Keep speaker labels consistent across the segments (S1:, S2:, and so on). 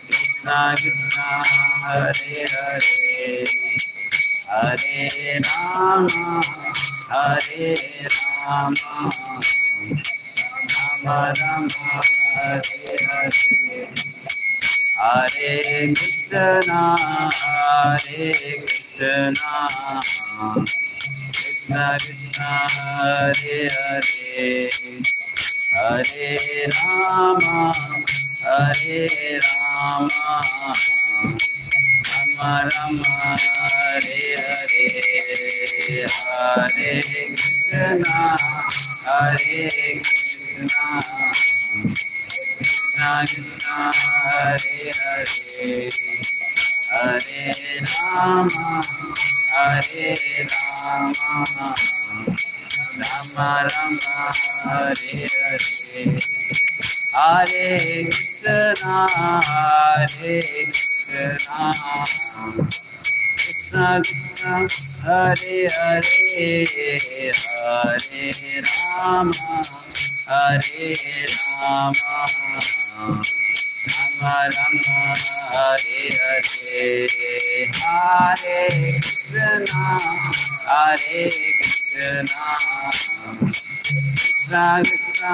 S1: Krishna Krishna Hare Hare Hare Rama Hare Rama Rama Rama Hare Hare Hare Krishna Krishna Krishna Hare Hare Hare Rama Rama Rama Hare Hare Hare Krishna Krishna Krishna Hare Hare Hare Rama Rama Rama Hare Hare Hare Krishna Krishna Krishna Hare Hare Hare Rama Rama Rama Hare Hare Hare Krishna Krishna Krishna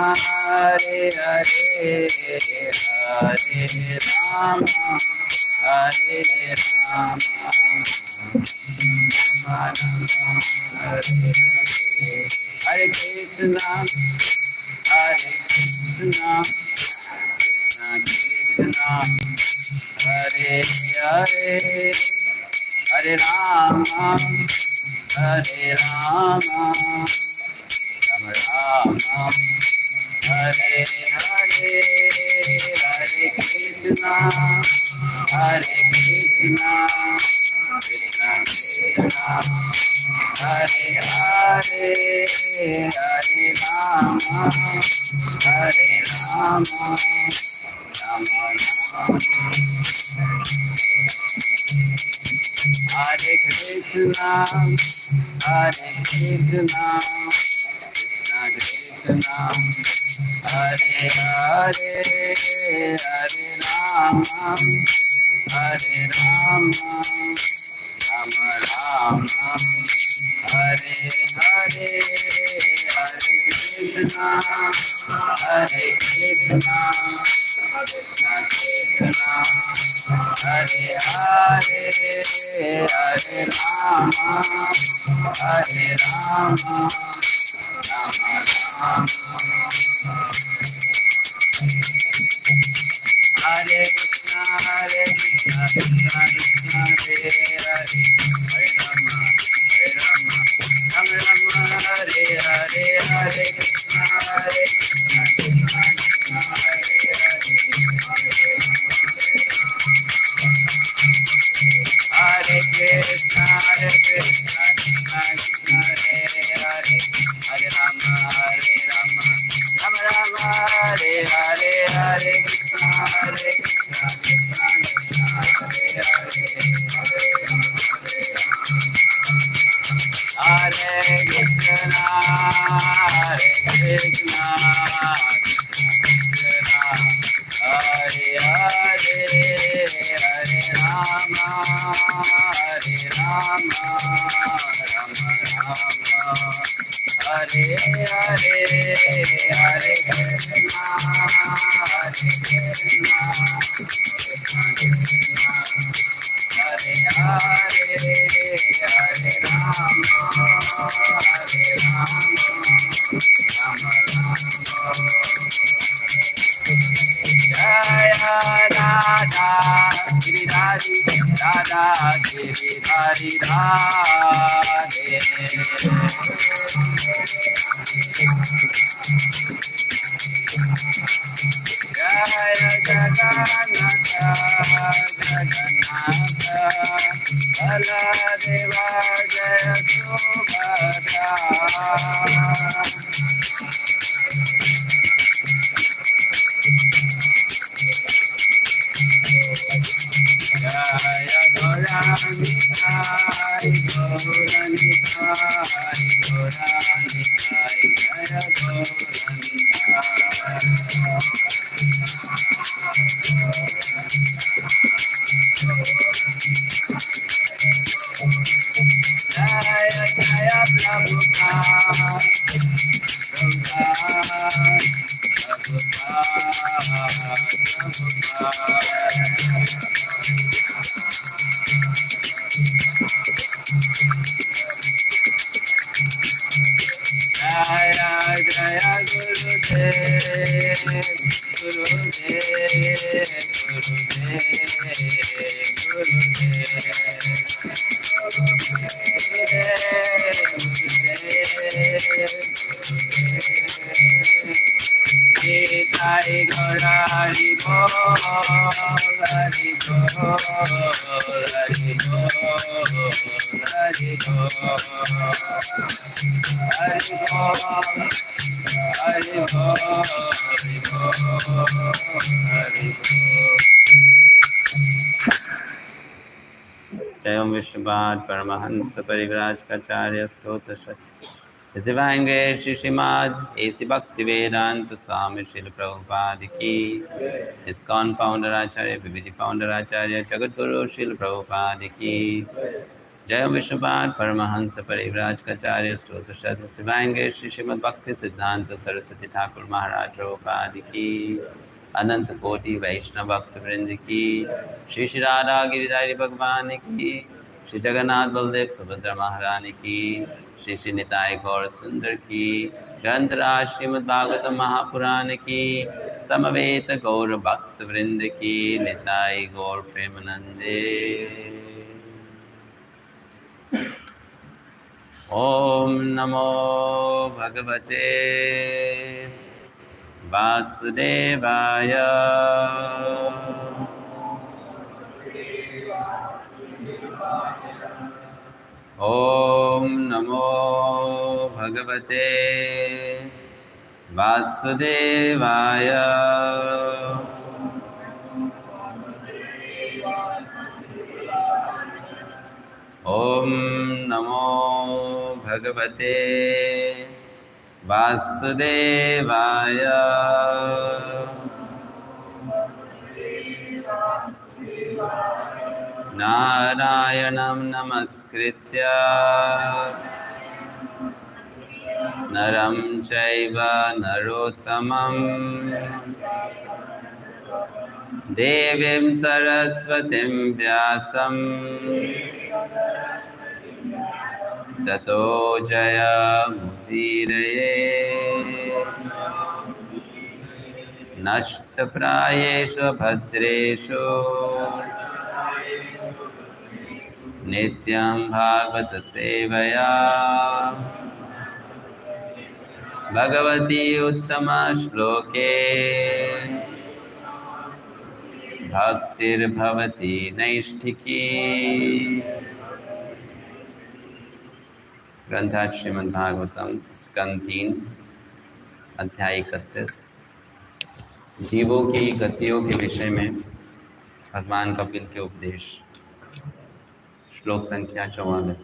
S1: Hare Hare Hare Rama Hare Krishna Krishna Krishna Hare Hare Hare Rama Rama Rama Hare Hare Hare Krishna Krishna Krishna Hare Hare Hare Rama Rama Rama Hare Krishna Krishna Krishna Hare Hare Hare Rama Rama Rama Hare Hare Hare Krishna Krishna Krishna Hare Hare Hare Rama Rama Hare Krishna Krishna Krishna Hare Hare Hare Rama Rama Rama Hare Hare Hare Krishna Krishna Krishna Hare Hare Hare Krishna Krishna Krishna Hare Hare Hare Rama Rama Rama Hare Hare Hare Krishna Krishna Krishna Hare Hare Hare Krishna Krishna Hare Hare Hare Rama Rama Hare Hare Hare Krishna Hare Hare Hare Rama Jaya Radha Giridhari Radha Giridhari Radhe Jaya Jagannatha Jagannatha Baladeva Jaya Subhadra Jaya Gauranitai Gauranitai Gauranitai Jaya Gauranitai
S2: Jayam Vishnupad Paramhans परिव्राजकाचार्य स्तोत्र His Divine Grace Shri Srimad A.C. Bhaktivedanta Swami Srila Prabhupada ki, ISKCON Founder Acharya PBG Founder Acharya Jagadguru Srila Prabhupada ki, Jayam Vishnupada Paramahansa Parivrajkacarya Stotra Shad His Divine Grace Shri Srimad Bhakti Siddhanta Saraswati Thakur Maharaj Prabhupada ki, Ananta Koti Vaishnava Bhakta Vrinda ki, Shri Shri Radha Giridhari Bhagwan ki, Shri Jagannath Baldev Subhadra Maharani ki, Shri Shri Nitai Gaur Sundar ki, Grantaraj Srimad Bhagavatam Mahapuran ki, Samaveta Gaur Bhakta Vrinda ki, Nitai Gaur Premanande. Om Namo Bhagavate Vasudevaya. Om Namo Bhagavate Vasudevaya. Om Namo Bhagavate Vasudevaya. Narayanam Namaskritya Naram Chaiva Narottamam Devim Saraswatim Vyasam Tato Jaya Mudiraye Nashtaprayeshu Bhadreshu Nityam Bhagavata Sevaya Bhagavati Uttama Shloke Bhaktir Bhavati Naishtiki. ग्रंथार्थ Shrimad Bhagavatam स्कंद 3 अध्याय 31 जीवों की गतियों के विषय में भगवान कपिल के उपदेश। श्लोक संख्या 44।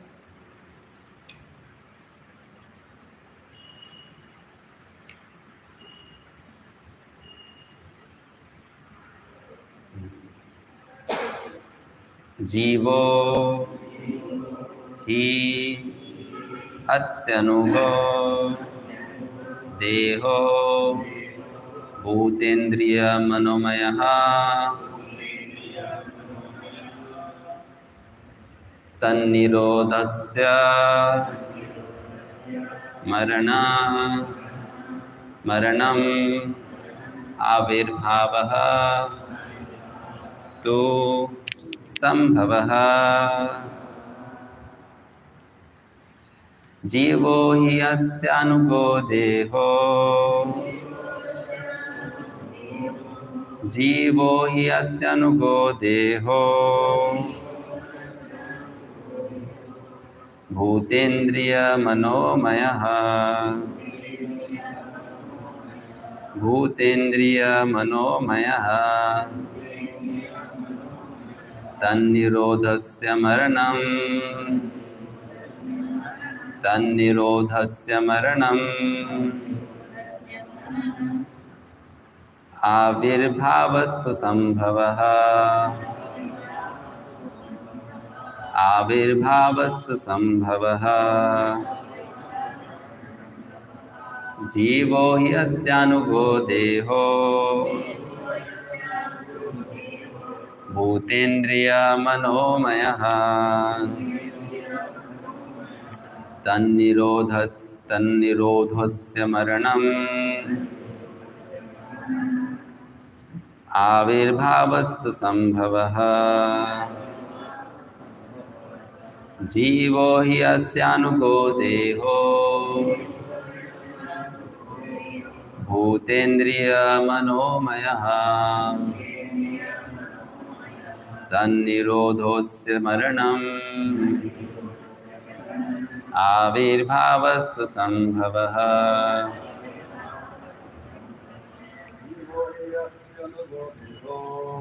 S2: जीवो ही अस्यनुगो देहो भूतेन्द्रिय मनोमयः तन्निरोधस्य मरणम् आविर्भावः तो संभवः। जीवो हि अस्यानुगो देहो जीवो हि अस्यानुगो देहो भूतेन्द्रिय मनोमयः भूतेन्द्रिय मनोमयः तन्निरोधस्य मरणम् आविर्भावस्तु संभवः आविर्भावस्तु संभवः जीवो हि अस्यानुगो देहो भूतेन्द्रियमनोमयः तन्निरोधस्य मरणम् आविर्भावस्तु संभवः जीवो हि अस्यानुगो देहो भूतेन्द्रियमनोमयः तन्निरोधस्य मरणम् आविर्भावस्तु संभवः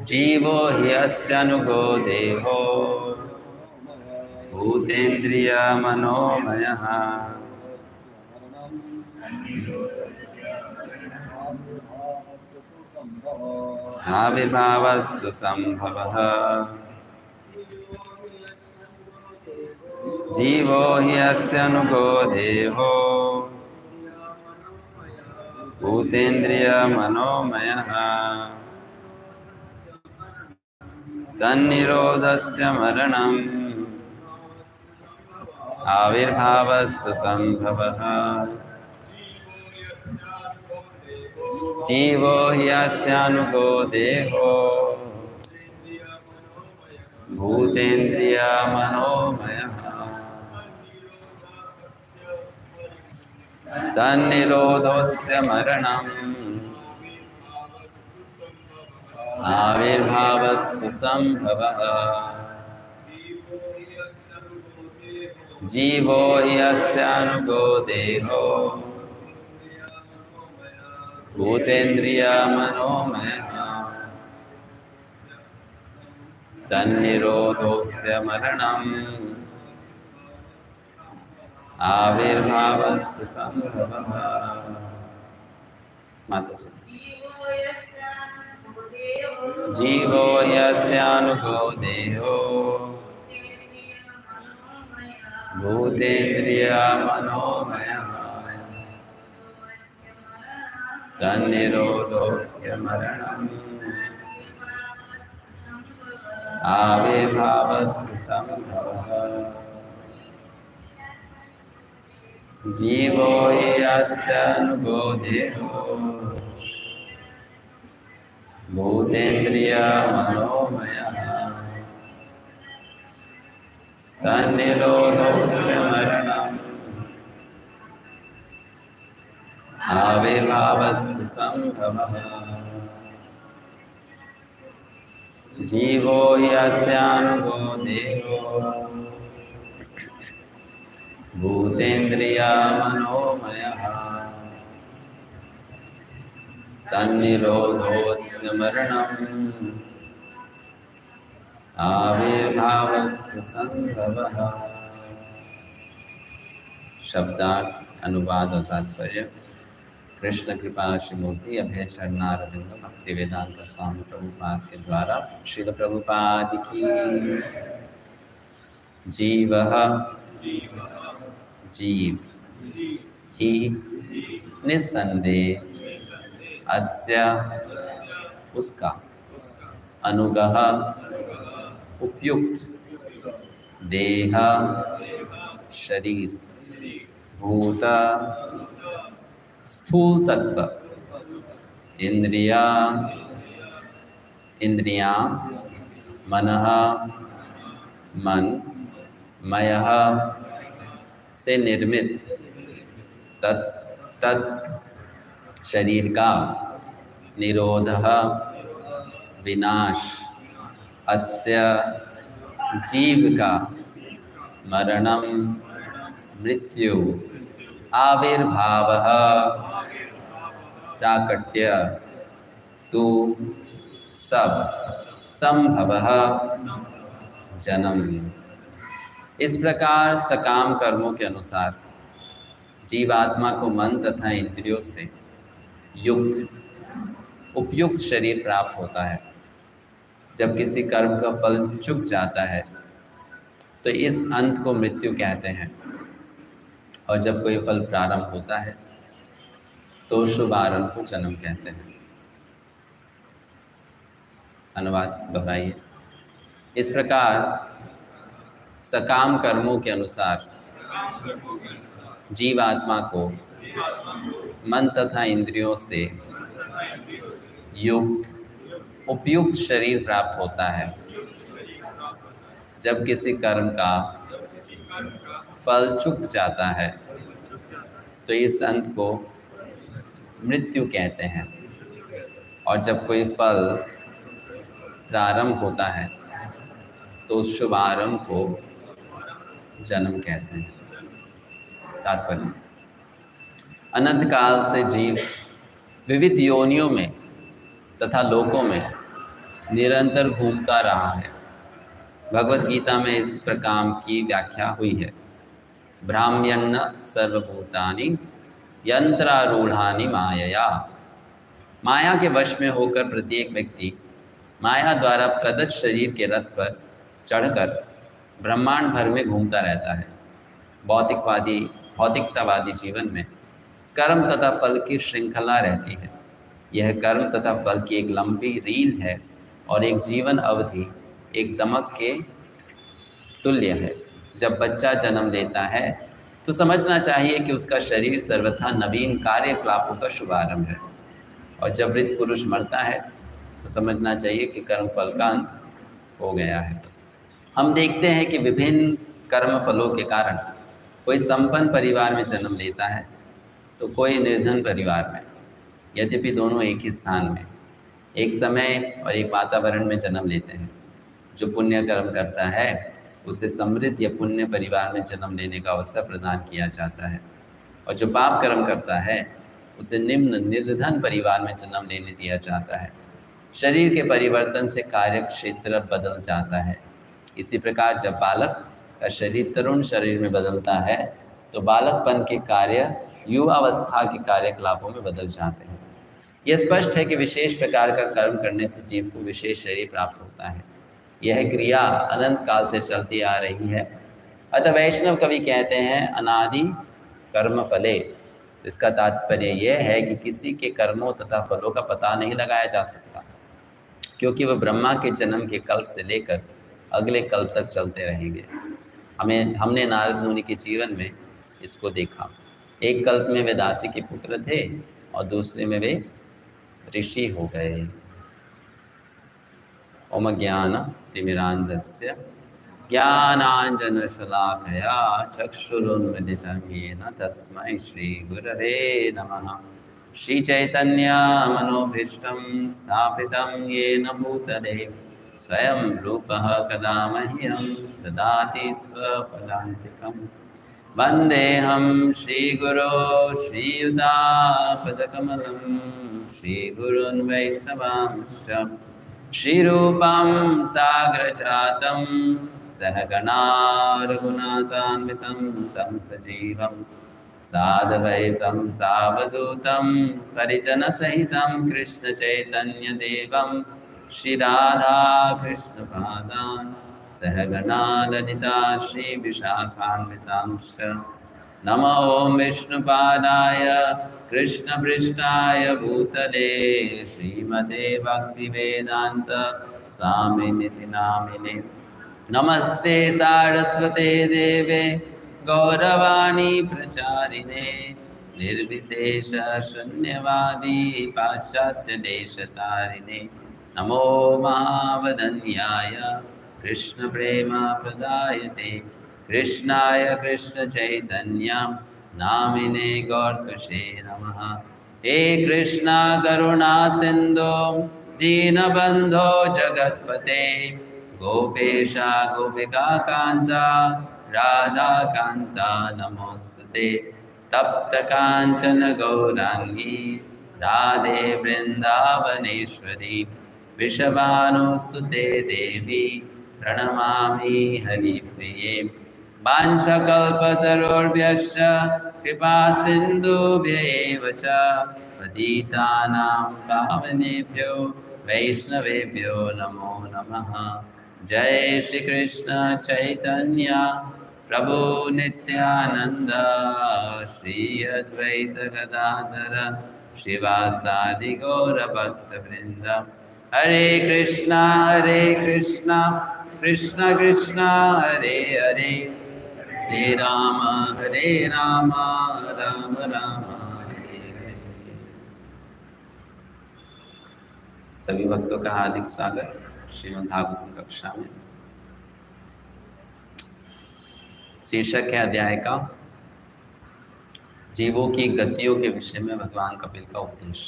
S2: जीवो हि अस्यानुगो देहो भूतेन्द्रियमनोमयः आविर्भावस्तु संभवः जीवो हि अस्यानुगो देहो भूतेन्द्रियमनोमयः तन्निरोधस्य मरणम् आविर्भावस्तु संभवः जीवो हि अस्यानुगो देहो भूतेन्द्रियमनोमयः तन्निरोधस्य मरणम् आविर्भावस्तु संभवः जीवो हि अस्यानुगो देहो भूतेन्द्रियमनोमयः तन्निरोधस्य मरणम् आविर्भावस्तु संभवः जीवो यस्यानुगो देहो भूतेन्द्रियमनोमयः तन्निरोधस्य मरणम् आविर्भावस्तु संभवः जीवो यस्यानुगो देहो भूतेन्द्रियमनोमयः तन्निरोधस्य मरणम् आविर्भावस्तु संभवः जीवो यस्यानुगो देहो भूतेन्द्रियमनोमयः तन्निरोधस्य मरणम् आविर्भावस्तु संभवः। शब्दार्थ, अनुवाद और तात्पर्य। कृष्ण कृपा श्रीमूर्ति अभय चरणारविंद भक्ति वेदांत स्वामी प्रभुपाद के द्वारा श्रील प्रभुपाद की। जीवः जीव ही निस्संदेह अस्य उसका अनुगः उपयुक्त देह शरीर भूत स्थूल तत्व इंद्रिया इंद्रियां मनः मन मयः से निर्मित तत् शरीर का निरोधः विनाश अस्य जीव का मरणम मृत्यु आविर्भावः प्राकट्य तु सब संभवः जन्म। इस प्रकार सकाम कर्मों के अनुसार जीवात्मा को मन तथा इंद्रियों से युक्त उपयुक्त शरीर प्राप्त होता है। जब किसी कर्म का फल चुक जाता है तो इस अंत को मृत्यु कहते हैं, और जब कोई फल प्रारंभ होता है तो शुभ आरंभ को जन्म कहते हैं। अनुवाद दोहराइए। इस प्रकार सकाम कर्मों के अनुसार जीवात्मा को मन तथा इंद्रियों से युक्त उपयुक्त शरीर प्राप्त होता है। जब किसी कर्म का फल चुक जाता है तो इस अंत को मृत्यु कहते हैं, और जब कोई फल प्रारंभ होता है तो उस शुभ आरंभ को जन्म कहते हैं। तात्पर्य: अनंत काल से जीव विविध योनियों में तथा लोकों में निरंतर घूमता रहा है। भगवत गीता में इस प्रकार की व्याख्या हुई है: भ्राम्यन्न सर्वभूतानि यंत्रारूढ़ानि मायया। माया के वश में होकर प्रत्येक व्यक्ति माया द्वारा प्रदत्त शरीर के रथ पर चढ़कर ब्रह्मांड भर में घूमता रहता है। भौतिकतावादी जीवन में कर्म तथा फल की श्रृंखला रहती है। यह कर्म तथा फल की एक लंबी रील है और एक जीवन अवधि एक दमक के तुल्य है। जब बच्चा जन्म लेता है तो समझना चाहिए कि उसका शरीर सर्वथा नवीन कार्यकलापों का शुभारंभ है, और जब वृद्ध पुरुष मरता है तो समझना चाहिए कि कर्म फल का अंत हो गया है। हम देखते हैं कि विभिन्न कर्म फलों के कारण कोई संपन्न परिवार में जन्म लेता है तो कोई निर्धन परिवार में। यद्यपि दोनों एक ही स्थान में, एक समय और एक वातावरण में जन्म लेते हैं। जो पुण्य कर्म करता है उसे समृद्ध या पुण्य परिवार में जन्म लेने का अवसर प्रदान किया जाता है, और जो पाप कर्म करता है उसे निम्न निर्धन परिवार में जन्म लेने दिया जाता है। शरीर के परिवर्तन से कार्य क्षेत्र बदल जाता है। इसी प्रकार जब बालक का शरीर तरुण शरीर में बदलता है तो बालकपन के कार्य युवावस्था के कार्यकलापों में बदल जाते हैं। यह स्पष्ट है कि विशेष प्रकार का कर्म करने से जीव को विशेष शरीर प्राप्त होता है। यह क्रिया अनंत काल से चलती आ रही है। अतः वैष्णव कवि कहते हैं अनादि कर्म फले। इसका तात्पर्य यह है कि किसी के कर्मों तथा फलों का पता नहीं लगाया जा सकता, क्योंकि वह ब्रह्मा के जन्म के कल्प से लेकर अगले कल्प तक चलते रहेंगे। हमने नारद मुनि के जीवन में इसको देखा। एक कल्प में वे दासी के पुत्र थे और दूसरे में वे ऋषि हो गए। ओम ज्ञान तिमिरांधस्य ज्ञानांजनशलाकया चक्षुरुन्मिलितं येन तस्मै श्रीगुरवे नमः। श्रीचैतन्यमनोभीष्टं स्थापितं येन भूतले स्वयं रूपः कदा मह्यं ददाति स्वपदान्तिकम्। वन्देऽहं श्रीगुरो श्रीयुतापदकमलं श्रीगुरुन् वैष्णवांश्च श्रीरूपं साग्रजातं सहगणा रघुनाथान्वितं तं सजीवं साद्वैतं सावधूतं परिजनसहितं कृष्णचैतन्यदेवं श्रीराधाकृष्णपादान् सहगणा ललिता श्रीविशाखान्वितांश्च। नमो ॐ विष्णुपादाय कृष्णपृष्ठाय भूतले श्रीमते भक्तिवेदान्त स्वामिनिति नामिने। नमस्ते सारस्वते देवे गौरवाणी प्रचारिणे निर्विशेष शून्यवादी पाश्चात्य देशतारिणे। नमो महावदन्याय कृष्ण प्रेम प्रदायते कृष्णाय कृष्ण चैतन्य नामिने गौरतुषे नमः। हे कृष्णा करुणा सिंधु दीनबंधो जगत्पते गोपेशा गोपिका कांता राधा कांता नमोस्तुते। तप्त कांचन गौरांगी राधे वृंदावनेश्वरी वृषभानुसुते देवी प्रणमामि हरिप्रिये। वाञ्छकल्पतरुभ्यश्च कृपा सिन्धुभ्य एव च पतितानां पावनेभ्यो वैष्णवेभ्यो नमो नमः। जय श्री कृष्ण चैतन्य प्रभु नित्यानंद श्री अद्वैत गदाधर शिवासादि गौर भक्त वृंद। हरे कृष्णा कृष्ण कृष्णा हरे हरे, हरे राम राम राम हरे हरे। सभी भक्तों का हार्दिक स्वागत श्रीमद् भागवत कक्षा में। शीर्षक है अध्याय का जीवों की गतियों के विषय में भगवान कपिल का उपदेश।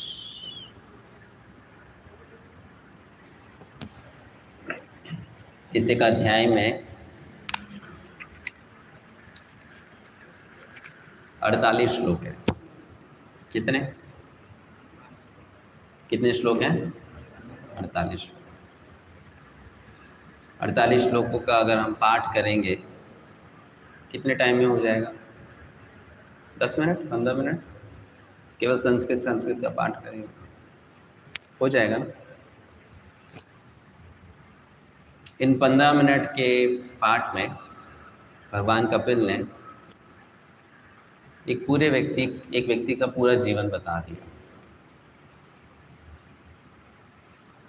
S2: इस एक अध्याय में 48 श्लोक है। कितने श्लोक हैं? 48 श्लोक। 48 श्लोकों का अगर हम पाठ करेंगे कितने टाइम में हो जाएगा? 10 मिनट, 15 मिनट? केवल संस्कृत का पाठ करेंगे हो जाएगा ना? इन 15 मिनट के पाठ में भगवान कपिल ने एक व्यक्ति का पूरा जीवन बता दिया,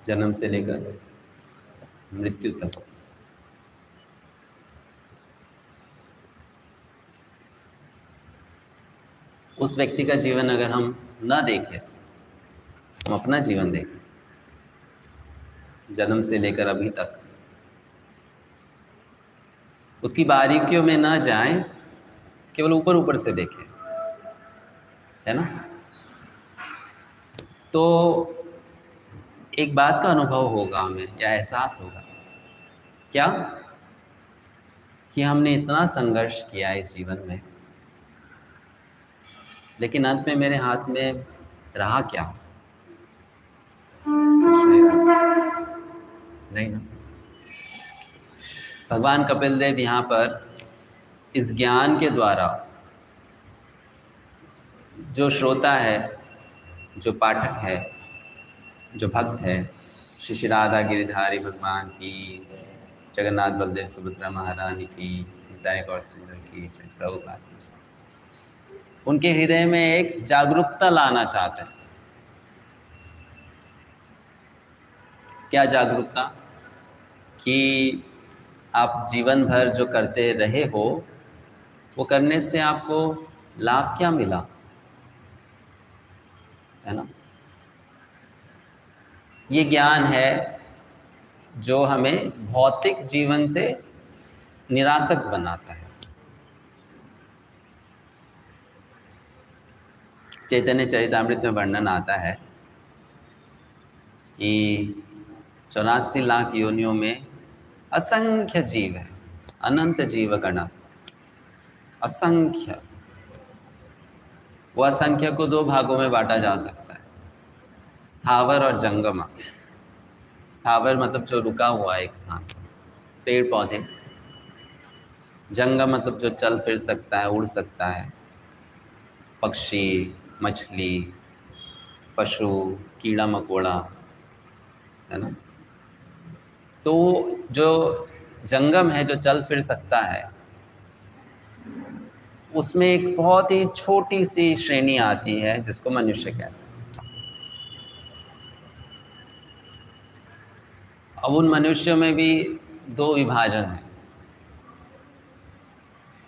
S2: जन्म से लेकर मृत्यु तक। उस व्यक्ति का जीवन अगर हम न देखें, हम अपना जीवन देखें जन्म से लेकर अभी तक, उसकी बारीकियों में ना जाएं, केवल ऊपर ऊपर से देखें, है ना? तो एक बात का अनुभव होगा हमें, या एहसास होगा क्या, कि हमने इतना संघर्ष किया इस जीवन में, लेकिन अंत में मेरे हाथ में रहा क्या? नहीं ना। भगवान कपिल देव यहाँ पर इस ज्ञान के द्वारा जो श्रोता है, जो पाठक है, जो भक्त है, श्री राधा गिरिधारी भगवान की, जगन्नाथ बलदेव सुभद्रा महारानी की, निताई गौर सुंदर की, प्रभुपाद की, उनके हृदय में एक जागरूकता लाना चाहते हैं। क्या जागरूकता? कि आप जीवन भर जो करते रहे हो, वो करने से आपको लाभ क्या मिला, है ना? ये ज्ञान है जो हमें भौतिक जीवन से निरासक्त बनाता है। चैतन्य चरितामृत में वर्णन आता है कि 84 लाख योनियों में असंख्य जीव है, अनंत जीव गण, असंख्य। वो असंख्य को 2 भागों में बांटा जा सकता है, स्थावर और जंगम। स्थावर मतलब जो रुका हुआ है एक स्थान, पेड़ पौधे। जंगम मतलब जो चल फिर सकता है, उड़ सकता है, पक्षी, मछली, पशु, कीड़ा मकोड़ा, है ना? तो जो जंगम है, जो चल फिर सकता है, उसमें एक बहुत ही छोटी सी श्रेणी आती है जिसको मनुष्य कहते हैं। अब उन मनुष्यों में भी 2 विभाजन हैं।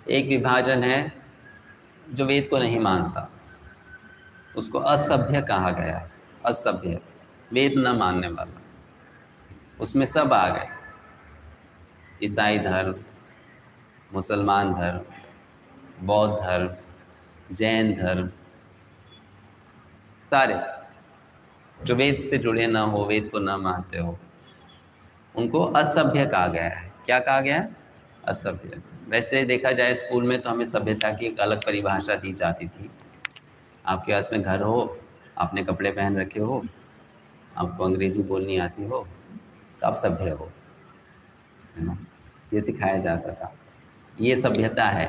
S2: एक विभाजन है जो वेद को नहीं मानता, उसको असभ्य कहा गया है। असभ्य, वेद न मानने वाला। उसमें सब आ गए, ईसाई धर्म, मुसलमान धर्म, बौद्ध धर्म, जैन धर्म, सारे जो वेद से जुड़े ना हो, वेद को ना मानते हो, उनको असभ्य कहा गया है। क्या कहा गया है? असभ्य। वैसे देखा जाए स्कूल में तो हमें सभ्यता की एक अलग परिभाषा दी जाती थी। आपके पास में घर हो, आपने कपड़े पहन रखे हो, आपको अंग्रेजी बोलनी आती हो, तो आप सभ्य हो, है ना? ये सिखाया जाता था, ये सभ्यता है।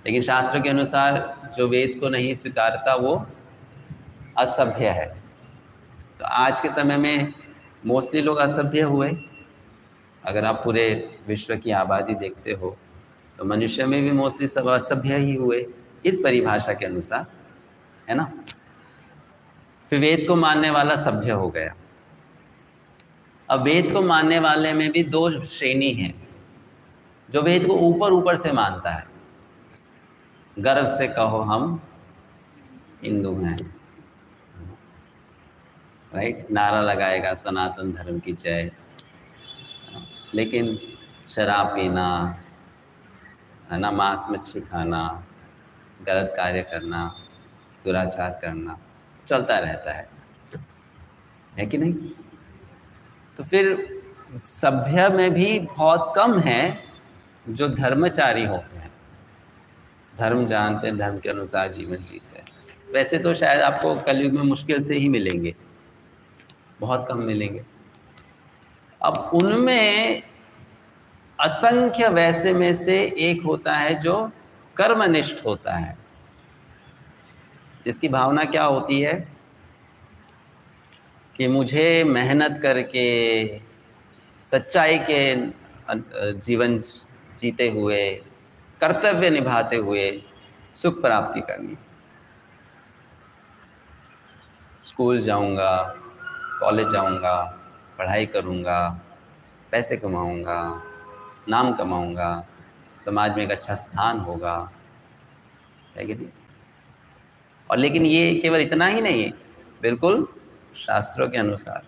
S2: लेकिन शास्त्र के अनुसार जो वेद को नहीं स्वीकारता वो असभ्य है। तो आज के समय में मोस्टली लोग असभ्य हुए। अगर आप पूरे विश्व की आबादी देखते हो तो मनुष्य में भी मोस्टली सब असभ्य ही हुए इस परिभाषा के अनुसार, है ना। फिर वेद को मानने वाला सभ्य हो गया। अब वेद को मानने वाले में भी दो श्रेणी हैं। जो वेद को ऊपर ऊपर से मानता है, गर्व से कहो हम हिंदू हैं, राइट, नारा लगाएगा सनातन धर्म की जय, लेकिन शराब पीना, है ना, मांस मच्छी खाना, गलत कार्य करना, दुराचार करना चलता रहता है कि नहीं। तो फिर सभ्य में भी बहुत कम है जो धर्मचारी होते हैं, धर्म जानते हैं, धर्म के अनुसार जीवन जीते हैं। वैसे तो शायद आपको कलयुग में मुश्किल से ही मिलेंगे, बहुत कम मिलेंगे। अब उनमें असंख्य वैसे में से एक होता है जो कर्मनिष्ठ होता है, जिसकी भावना क्या होती है कि मुझे मेहनत करके सच्चाई के जीवन जीते हुए, कर्तव्य निभाते हुए सुख प्राप्ति करनी। स्कूल जाऊंगा, कॉलेज जाऊंगा, पढ़ाई करूंगा, पैसे कमाऊंगा, नाम कमाऊंगा, समाज में एक अच्छा स्थान होगा, है कि नहीं। और लेकिन ये केवल इतना ही नहीं है, बिल्कुल शास्त्रों के अनुसार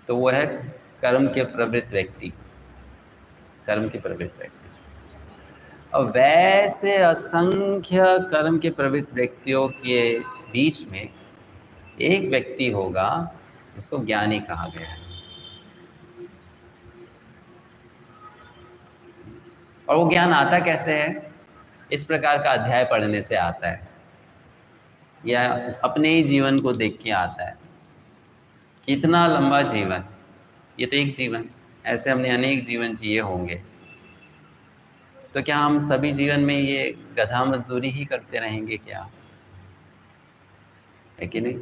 S2: तो वो है कर्म के प्रवृत्त व्यक्ति, कर्म के प्रवृत्त व्यक्ति। और वैसे असंख्य कर्म के प्रवृत्त व्यक्तियों के बीच में एक व्यक्ति होगा जिसको ज्ञानी कहा गया है। और वो ज्ञान आता कैसे है? इस प्रकार का अध्याय पढ़ने से आता है, या अपने ही जीवन को देख के आता है। कितना लंबा जीवन, ये तो एक जीवन, ऐसे हमने अनेक जीवन जिए होंगे। तो क्या हम सभी जीवन में ये गधा मजदूरी ही करते रहेंगे क्या? है कि नहीं।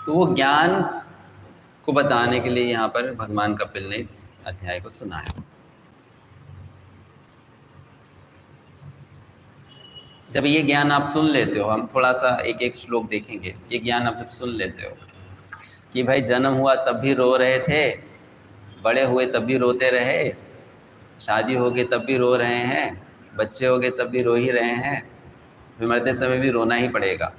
S2: तो वो ज्ञान को बताने के लिए यहाँ पर भगवान कपिल ने इस अध्याय को सुनाया। जब ये ज्ञान आप सुन लेते हो, हम थोड़ा सा एक एक श्लोक देखेंगे, ये ज्ञान आप जब सुन लेते हो कि भाई जन्म हुआ तब भी रो रहे थे, बड़े हुए तब भी रोते रहे, शादी हो गई तब भी रो रहे हैं, बच्चे हो गए तब भी रो ही रहे हैं, फिर मरते समय भी रोना ही पड़ेगा।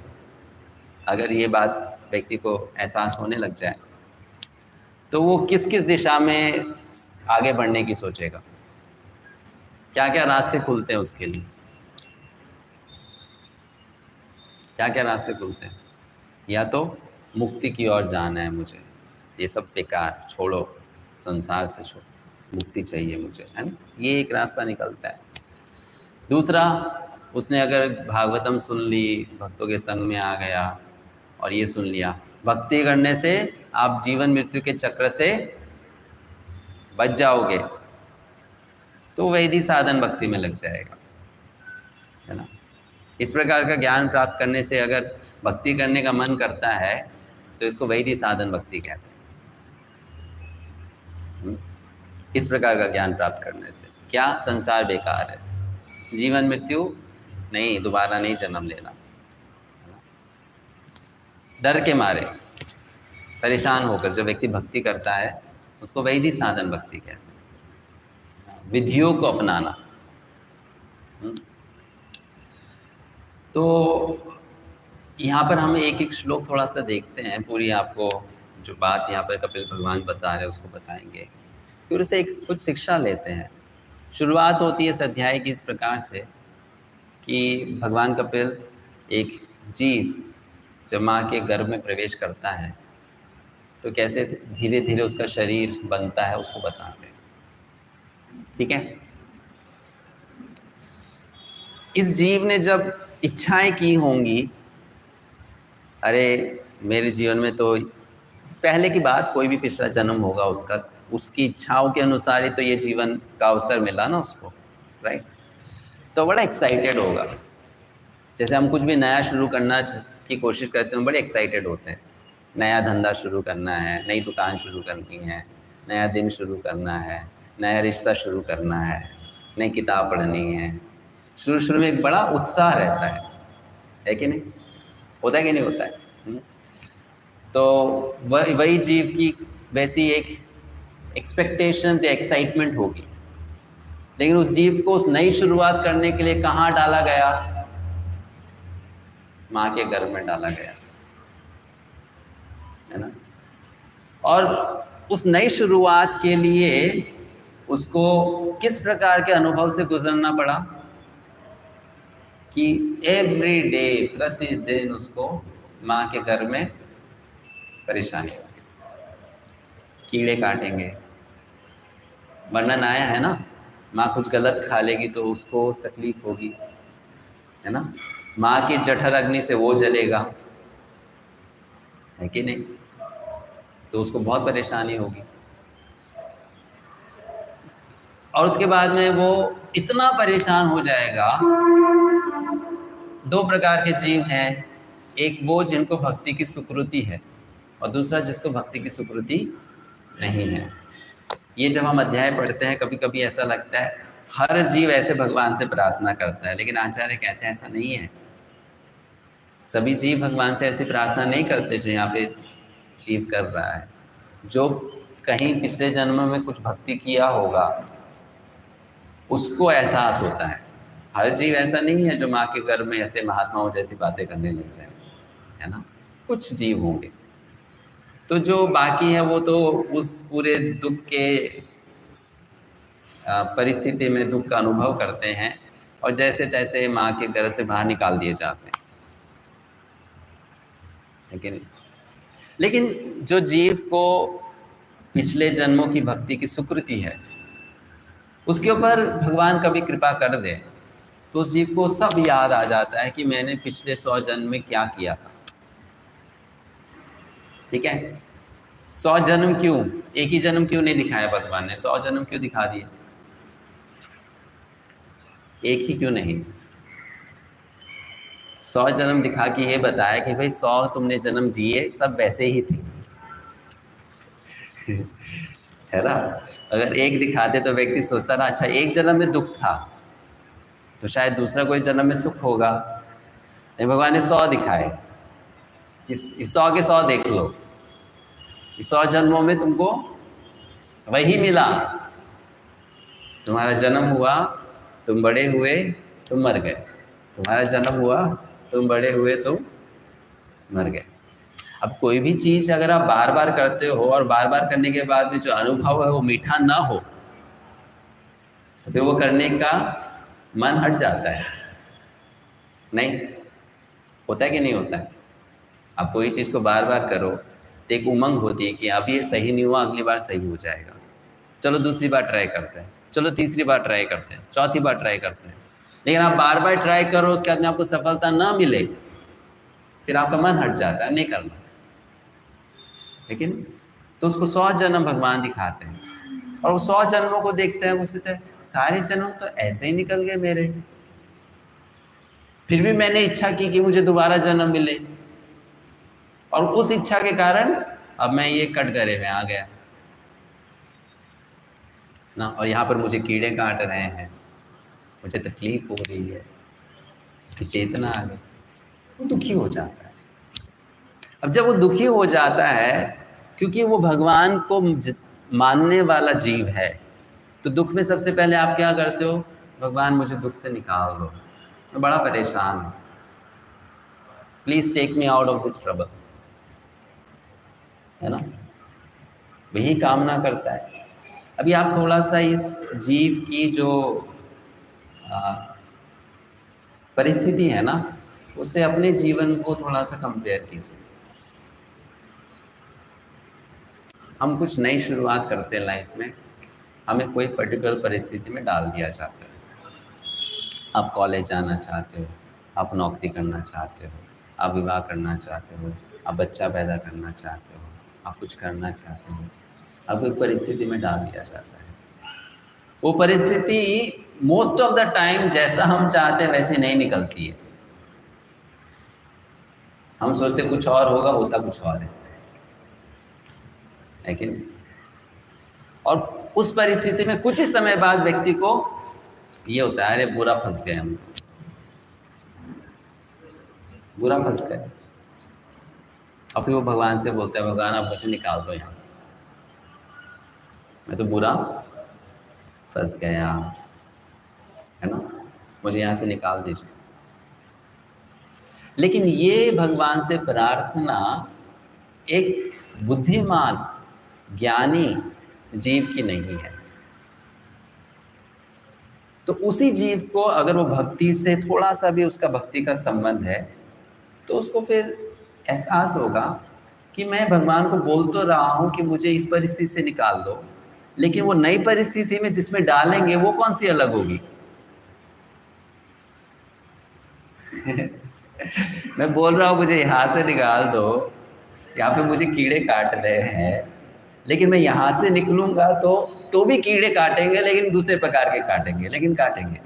S2: अगर ये बात व्यक्ति को एहसास होने लग जाए तो वो किस किस दिशा में आगे बढ़ने की सोचेगा, क्या क्या रास्ते खुलते हैं उसके लिए, क्या क्या रास्ते खुलते हैं। या तो मुक्ति की ओर जाना है मुझे, ये सब बेकार छोड़ो, संसार से छोड़ो, मुक्ति चाहिए मुझे, है ना, ये एक रास्ता निकलता है। दूसरा, उसने अगर भागवतम सुन ली, भक्तों के संग में आ गया और ये सुन लिया, भक्ति करने से आप जीवन मृत्यु के चक्र से बच जाओगे, तो वैधि साधन भक्ति में लग जाएगा, है ना। इस प्रकार का ज्ञान प्राप्त करने से अगर भक्ति करने का मन करता है तो इसको वैधि साधन भक्ति कहते हैं। इस प्रकार का ज्ञान प्राप्त करने से क्या, संसार बेकार है, जीवन मृत्यु नहीं, दोबारा नहीं जन्म लेना, डर के मारे परेशान होकर जब व्यक्ति भक्ति करता है उसको वैधि साधन भक्ति कहते हैं, विधियों को अपनाना। तो यहाँ पर हम एक एक श्लोक थोड़ा सा देखते हैं, पूरी आपको जो बात यहाँ पर कपिल भगवान बता रहे हैं उसको बताएंगे, फिर उसे एक कुछ शिक्षा लेते हैं। शुरुआत होती है इस अध्याय की इस प्रकार से कि भगवान कपिल एक जीव जब माँ के गर्भ में प्रवेश करता है तो कैसे धीरे धीरे उसका शरीर बनता है उसको बताते हैं, ठीक है। इस जीव ने जब इच्छाएं की होंगी, अरे मेरे जीवन में तो पहले की बात, कोई भी पिछला जन्म होगा उसका, उसकी इच्छाओं के अनुसार ही तो ये जीवन का अवसर मिला ना उसको, राइट। तो बड़ा एक्साइटेड होगा जैसे हम कुछ भी नया शुरू करना की कोशिश करते हैं, बड़े एक्साइटेड होते हैं। नया धंधा शुरू करना है, नई दुकान शुरू करनी है, नया दिन शुरू करना है, नया रिश्ता शुरू करना नई किताब पढ़नी है। शुरू शुरू में एक बड़ा उत्साह रहता है कि नहीं? होता है कि नहीं होता है? तो वही जीव की वैसी एक एक्सपेक्टेशंस या एक्साइटमेंट होगी। लेकिन उस जीव को उस नई शुरुआत करने के लिए कहाँ डाला गया? माँ के गर्भ में डाला गया, है ना? और उस नई शुरुआत के लिए उसको किस प्रकार के अनुभव से गुजरना पड़ा कि एवरी डे, प्रतिदिन उसको माँ के गर्भ में परेशानी होगी, कीड़े काटेंगे। वर्णन आया है ना, माँ कुछ गलत खा लेगी तो उसको तकलीफ होगी, है ना? माँ की जठर अग्नि से वो जलेगा, है कि नहीं? तो उसको बहुत परेशानी होगी। और उसके बाद में वो इतना परेशान हो जाएगा। दो प्रकार के जीव हैं, एक वो जिनको भक्ति की सुकृति है और दूसरा जिसको भक्ति की सुकृति नहीं है। ये जब हम अध्याय पढ़ते हैं, कभी कभी ऐसा लगता है हर जीव ऐसे भगवान से प्रार्थना करता है, लेकिन आचार्य कहते हैं ऐसा नहीं है। सभी जीव भगवान से ऐसी प्रार्थना नहीं करते जो यहाँ पे जीव कर रहा है। जो कहीं पिछले जन्म में कुछ भक्ति किया होगा उसको एहसास होता है। हर जीव ऐसा नहीं है जो माँ के गर्भ में ऐसे महात्माओं जैसी बातें करने लग जाए, है ना? कुछ जीव होंगे। तो जो बाकी है वो तो उस पूरे दुख के परिस्थिति में दुख का अनुभव करते हैं और जैसे तैसे माँ के गर्भ से बाहर निकाल दिए जाते हैं, है कि नहीं? लेकिन जो जीव को पिछले जन्मों की भक्ति की सुकृति है, उसके ऊपर भगवान कभी कृपा कर दे तो उस जीव को सब याद आ जाता है कि मैंने पिछले 100 जन्म में क्या किया था। ठीक है? 100 जन्म क्यों? एक ही जन्म क्यों नहीं दिखाया भगवान ने? 100 जन्म क्यों दिखा दिए? एक ही क्यों नहीं? 100 जन्म दिखा के ये बताया कि भाई 100 तुमने जन्म जिए, सब वैसे ही थे। है ना? अगर एक दिखाते तो व्यक्ति सोचता ना, अच्छा एक जन्म में दुख था तो शायद दूसरा कोई जन्म में सुख होगा। नहीं, भगवान ने 100 दिखाए, इस 100 के 100 देख लो। इस 100 जन्मों में तुमको वही मिला। तुम्हारा जन्म हुआ, तुम बड़े हुए, तुम मर गए। तुम्हारा जन्म हुआ, तुम बड़े हुए, तुम मर गए। अब कोई भी चीज़ अगर आप बार बार करते हो और बार बार करने के बाद में जो अनुभव है वो मीठा ना हो तो फिर वो करने का मन हट जाता है। नहीं होता है कि नहीं होता है? आप कोई चीज़ को बार बार करो तो एक उमंग होती है कि अभी ये सही नहीं हुआ, अगली बार सही हो जाएगा, चलो दूसरी बार ट्राई करते हैं, चलो तीसरी बार ट्राई करते हैं, चौथी बार ट्राई करते हैं। लेकिन आप बार बार ट्राई करो, उसके बाद में आपको सफलता ना मिले, फिर आपका मन हट जाता है नहीं करना। लेकिन तो उसको 100 जन्म भगवान दिखाते हैं और वो 100 जन्मों को देखते हैं, उससे सारे जन्म तो ऐसे ही निकल गए मेरे, फिर भी मैंने इच्छा की कि मुझे दोबारा जन्म मिले और उस इच्छा के कारण अब मैं ये कटघरे में आ गया ना, और यहाँ पर मुझे कीड़े काट रहे हैं, मुझे तकलीफ हो रही है, उसकी चेतना आ गई, वो दुखी हो जाता है। अब जब वो दुखी हो जाता है क्योंकि वो भगवान को मानने वाला जीव है, तो दुख में सबसे पहले आप क्या करते हो? भगवान मुझे दुख से निकाल दो, मैं बड़ा परेशान हूँ, please take me out of this trouble, है ना? वही कामना करता है। अभी आप थोड़ा सा इस जीव की जो परिस्थिति है ना, उससे अपने जीवन को थोड़ा सा कंपेयर कीजिए। हम कुछ नई शुरुआत करते हैं लाइफ में, हमें कोई पर्टिकुलर परिस्थिति में डाल दिया जाता है। आप कॉलेज जाना चाहते हो, आप नौकरी करना चाहते हो, आप विवाह करना चाहते हो, आप बच्चा पैदा करना चाहते हो, आप कुछ करना चाहते हो, आपको एक परिस्थिति में डाल दिया जाता है। वो परिस्थिति मोस्ट ऑफ द टाइम जैसा हम चाहते हैं वैसी नहीं निकलती है। हम सोचते कुछ और होगा, होता कुछ और है, लेकिन और उस परिस्थिति में कुछ ही समय बाद व्यक्ति को ये होता है, अरे बुरा फंस गए हम, बुरा फंस गए। और फिर वो भगवान से बोलते हैं, भगवान आप मुझे निकाल दो यहाँ से, मैं तो बुरा फंस गया, है ना, मुझे यहाँ से निकाल दीजिए। लेकिन ये भगवान से प्रार्थना एक बुद्धिमान ज्ञानी जीव की नहीं है। तो उसी जीव को अगर वो भक्ति से थोड़ा सा भी उसका भक्ति का संबंध है, तो उसको फिर एहसास होगा कि मैं भगवान को बोल तो रहा हूँ कि मुझे इस परिस्थिति से निकाल दो, लेकिन वो नई परिस्थिति में जिसमें डालेंगे वो कौन सी अलग होगी। मैं बोल रहा हूँ मुझे यहाँ से निकाल दो, यहाँ पे मुझे कीड़े काट रहे हैं, लेकिन मैं यहाँ से निकलूंगा तो भी कीड़े काटेंगे, लेकिन दूसरे प्रकार के काटेंगे, लेकिन काटेंगे,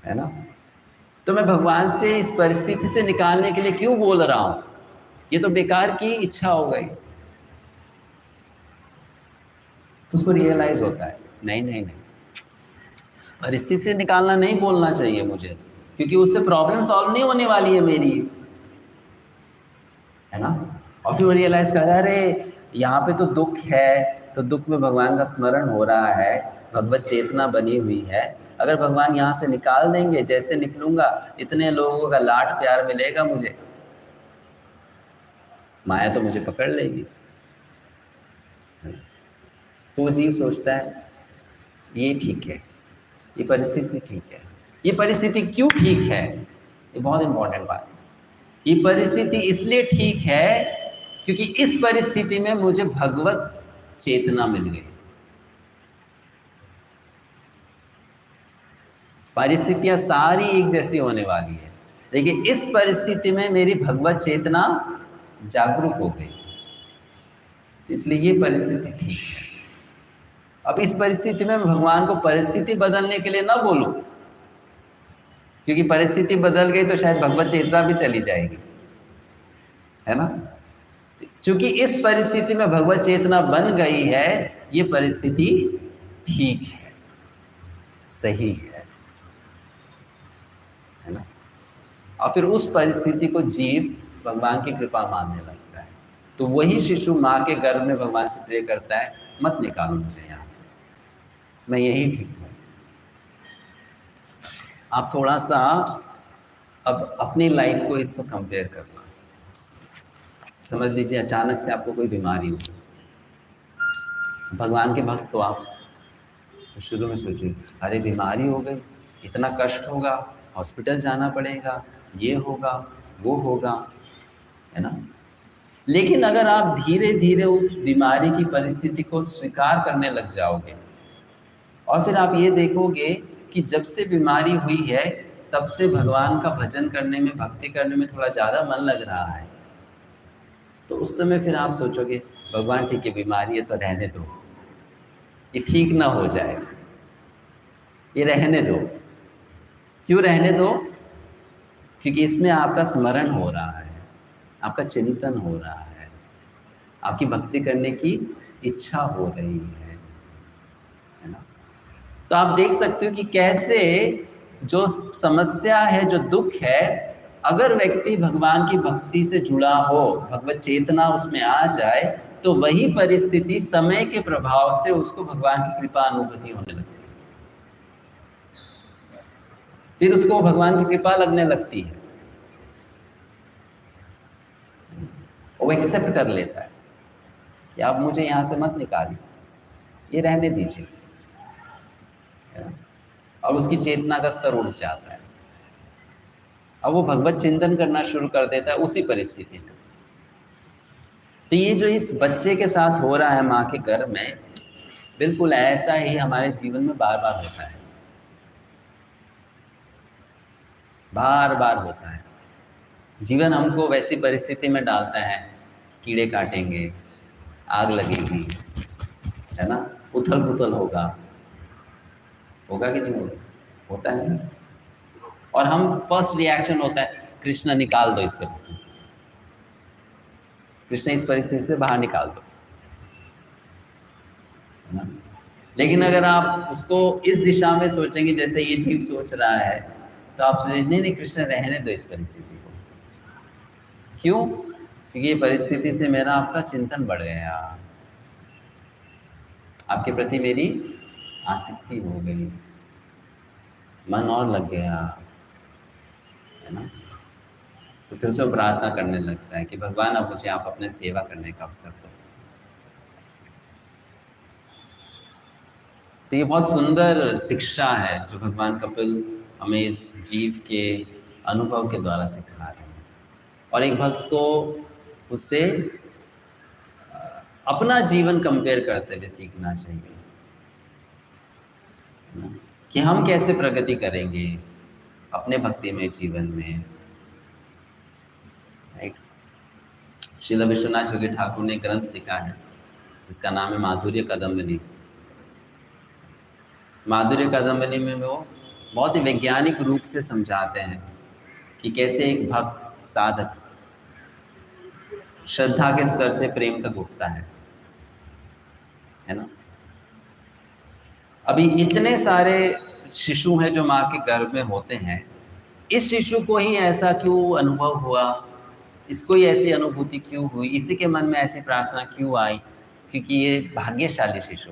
S2: है ना। तो मैं भगवान से इस परिस्थिति से निकालने के लिए क्यों बोल रहा हूं, ये तो बेकार की इच्छा हो गई। तो उसको रियलाइज होता है, नहीं नहीं नहीं, परिस्थिति से निकालना नहीं बोलना चाहिए मुझे, क्योंकि उससे प्रॉब्लम सॉल्व नहीं होने वाली है मेरी, है ना। और फिर वो रियलाइज कर, अरे यहाँ पे तो दुख है, तो दुख में भगवान का स्मरण हो रहा है, भगवत चेतना बनी हुई है, अगर भगवान यहाँ से निकाल देंगे, जैसे निकलूंगा इतने लोगों का लाड प्यार मिलेगा मुझे, माया तो मुझे पकड़ लेगी। तो वो जीव सोचता है ये ठीक है, ये परिस्थिति ठीक है। ये परिस्थिति क्यों ठीक है, ये बहुत इंपॉर्टेंट बात है। ये परिस्थिति इसलिए ठीक है क्योंकि इस परिस्थिति में मुझे भगवत चेतना मिल गई। परिस्थितियां सारी एक जैसी होने वाली है, लेकिन इस परिस्थिति में मेरी भगवत चेतना जागरूक हो गई, इसलिए ये परिस्थिति ठीक है। अब इस परिस्थिति में भगवान को परिस्थिति बदलने के लिए ना बोलूं, क्योंकि परिस्थिति बदल गई तो शायद भगवत चेतना भी चली जाएगी, है ना। क्योंकि इस परिस्थिति में भगवत चेतना बन गई है, ये परिस्थिति ठीक है, सही है ना। और फिर उस परिस्थिति को जीव भगवान की कृपा मानने लगता है। तो वही शिशु माँ के गर्भ में भगवान से प्रे करता है, मत निकालो मुझे यहाँ से, मैं यही ठीक हूँ। आप थोड़ा सा अब अपनी लाइफ को इससे कंपेयर करना। समझ लीजिए अचानक से आपको कोई बीमारी हो, भगवान के भक्त तो आप, तो शुरू में सोचिए अरे बीमारी हो गई, इतना कष्ट होगा, हॉस्पिटल जाना पड़ेगा, ये होगा वो होगा, है ना। लेकिन अगर आप धीरे धीरे उस बीमारी की परिस्थिति को स्वीकार करने लग जाओगे, और फिर आप ये देखोगे कि जब से बीमारी हुई है तब से भगवान का भजन करने में, भक्ति करने में थोड़ा ज़्यादा मन लग रहा है, तो उस समय फिर आप सोचोगे भगवान ठीक है, बीमारी है तो रहने दो, ये ठीक ना हो जाए, ये रहने दो। क्यों रहने दो? क्योंकि इसमें आपका स्मरण हो रहा है, आपका चिंतन हो रहा है, आपकी भक्ति करने की इच्छा हो रही है ना। तो आप देख सकते हो कि कैसे जो समस्या है, जो दुख है, अगर व्यक्ति भगवान की भक्ति से जुड़ा हो, भगवत चेतना उसमें आ जाए, तो वही परिस्थिति समय के प्रभाव से उसको भगवान की कृपा अनुभूति होने लगती है, फिर उसको भगवान की कृपा लगने लगती है, वो एक्सेप्ट कर लेता है कि आप मुझे यहाँ से मत निकालिए, ये रहने दीजिए, और उसकी चेतना का स्तर उठ जाता है। अब वो भगवत चिंतन करना शुरू कर देता है उसी परिस्थिति में। तो ये जो इस बच्चे के साथ हो रहा है माँ के गर्भ में, बिल्कुल ऐसा ही हमारे जीवन में बार बार होता है, बार बार होता है। जीवन हमको वैसी परिस्थिति में डालता है, कीड़े काटेंगे, आग लगेगी, है ना, उथल पुथल होगा कि नहीं होगा? होता है ना। और हम फर्स्ट रिएक्शन होता है कृष्ण निकाल दो इस परिस्थिति से, कृष्ण इस परिस्थिति से बाहर निकाल दो, है ना। लेकिन अगर आप उसको इस दिशा में सोचेंगे जैसे ये जीव सोच रहा है, तो आप सोचेंगे नहीं नहीं कृष्ण रहने दो इस परिस्थिति को। क्यों? क्योंकि ये परिस्थिति से मेरा आपका चिंतन बढ़ गया, आपके प्रति मेरी आसक्ति हो गई, मन और लग गया, है ना। तो फिर उसमें प्रार्थना करने लगता है कि भगवान अब मुझे आप अपने सेवा करने का अवसर दो। तो ये बहुत सुंदर शिक्षा है जो भगवान कपिल हमें इस जीव के अनुभव के द्वारा सिखा रहे हैं, और एक भक्त को उससे अपना जीवन कंपेयर करते हुए सीखना चाहिए, है ना? कि हम कैसे प्रगति करेंगे अपने भक्तिमय जीवन में। राइट। श्रील विश्वनाथ योगी ठाकुर ने ग्रंथ लिखा है जिसका नाम है माधुर्य कदम्बनी। माधुर्य कदम्बनी में वो बहुत ही वैज्ञानिक रूप से समझाते हैं कि कैसे एक भक्त साधक श्रद्धा के स्तर से प्रेम तक उठता है ना। अभी इतने सारे शिशु हैं जो माँ के गर्भ में होते हैं, इस शिशु को ही ऐसा क्यों अनुभव हुआ, इसको ही ऐसी अनुभूति क्यों हुई, इसी के मन में ऐसी प्रार्थना क्यों आई? क्योंकि ये भाग्यशाली शिशु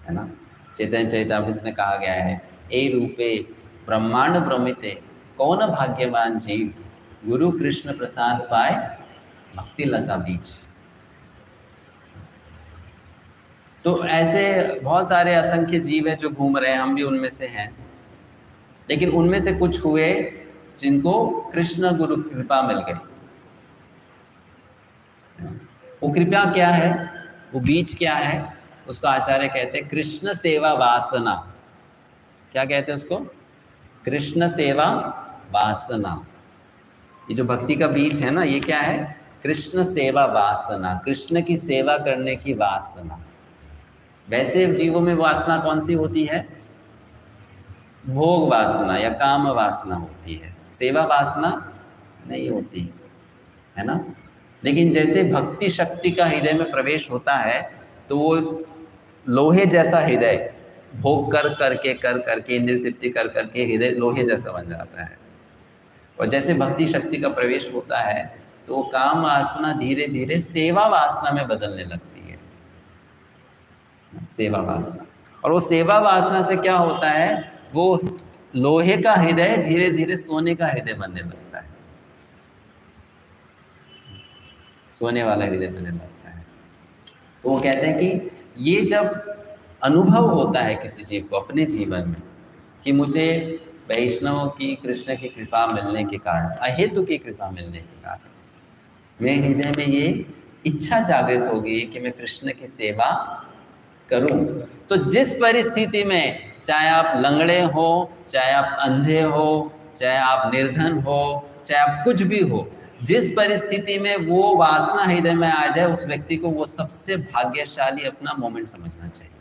S2: है ना। चैतन्य चरितामृत में कहा गया है, ए रूपे ब्रह्मांड भ्रमिते कौन भाग्यवान जीव, गुरु कृष्ण प्रसाद पाए भक्ति लता बीच। तो ऐसे बहुत सारे असंख्य जीव हैं जो घूम रहे हैं, हम भी उनमें से हैं, लेकिन उनमें से कुछ हुए जिनको कृष्ण गुरु कृपा मिल गई। वो कृपा क्या है, वो बीज क्या है, उसको आचार्य कहते हैं कृष्ण सेवा वासना। क्या कहते हैं उसको? कृष्ण सेवा वासना। ये जो भक्ति का बीज है ना, ये क्या है? कृष्ण सेवा वासना, कृष्ण की सेवा करने की वासना। वैसे जीवों में वासना कौन सी होती है? भोग वासना या काम वासना होती है, सेवा वासना नहीं होती, है ना। लेकिन जैसे भक्ति शक्ति का हृदय में प्रवेश होता है तो वो लोहे जैसा हृदय भोग कर करके इंद्रिय तृप्ति कर करके हृदय लोहे जैसा बन जाता है। और जैसे भक्ति शक्ति का प्रवेश होता है तो काम वासना धीरे धीरे सेवा वासना में बदलने लगती है, सेवा वासना। और वो सेवा वासना से क्या होता है, वो लोहे का हृदय धीरे धीरे सोने का हृदय बनने लगता है, सोने वाला हृदय बनने लगता है। तो वो कहते हैं कि ये जब अनुभव होता है किसी जीव को अपने जीवन में कि मुझे वैष्णव की कृष्ण की कृपा मिलने के कारण, अहेतु की कृपा मिलने के कारण मेरे हृदय में ये इच्छा जागृत हो गई कि मैं कृष्ण की सेवा करूं। तो जिस परिस्थिति में, चाहे आप लंगड़े हो, चाहे आप अंधे हो, चाहे आप निर्धन हो, चाहे आप कुछ भी हो, जिस परिस्थिति में वो वासना हृदय में आ जाए, उस व्यक्ति को वो सबसे भाग्यशाली अपना मोमेंट समझना चाहिए।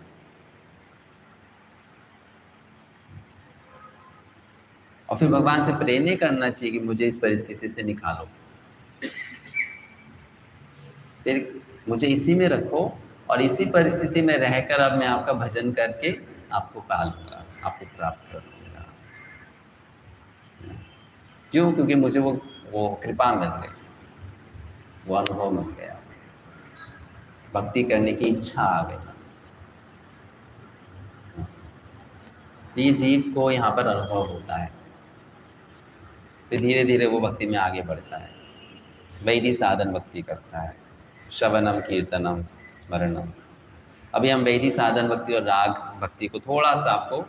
S2: और फिर भगवान से प्रे नहीं करना चाहिए कि मुझे इस परिस्थिति से निकालो, फिर मुझे इसी में रखो और इसी परिस्थिति में रहकर अब मैं आपका भजन करके आपको पालूंगा, आपको प्राप्त करूंगा। क्यों? क्योंकि मुझे वो कृपा मिल गई, वो अनुभव मिल गया, भक्ति करने की इच्छा आ गई। तो ये जीव को यहाँ पर अनुभव होता है, फिर धीरे धीरे वो भक्ति में आगे बढ़ता है, वैधि साधन भक्ति करता है, श्रवणम कीर्तनम स्मरणम। अभी हम वैधि साधन भक्ति और राग भक्ति को थोड़ा सा आपको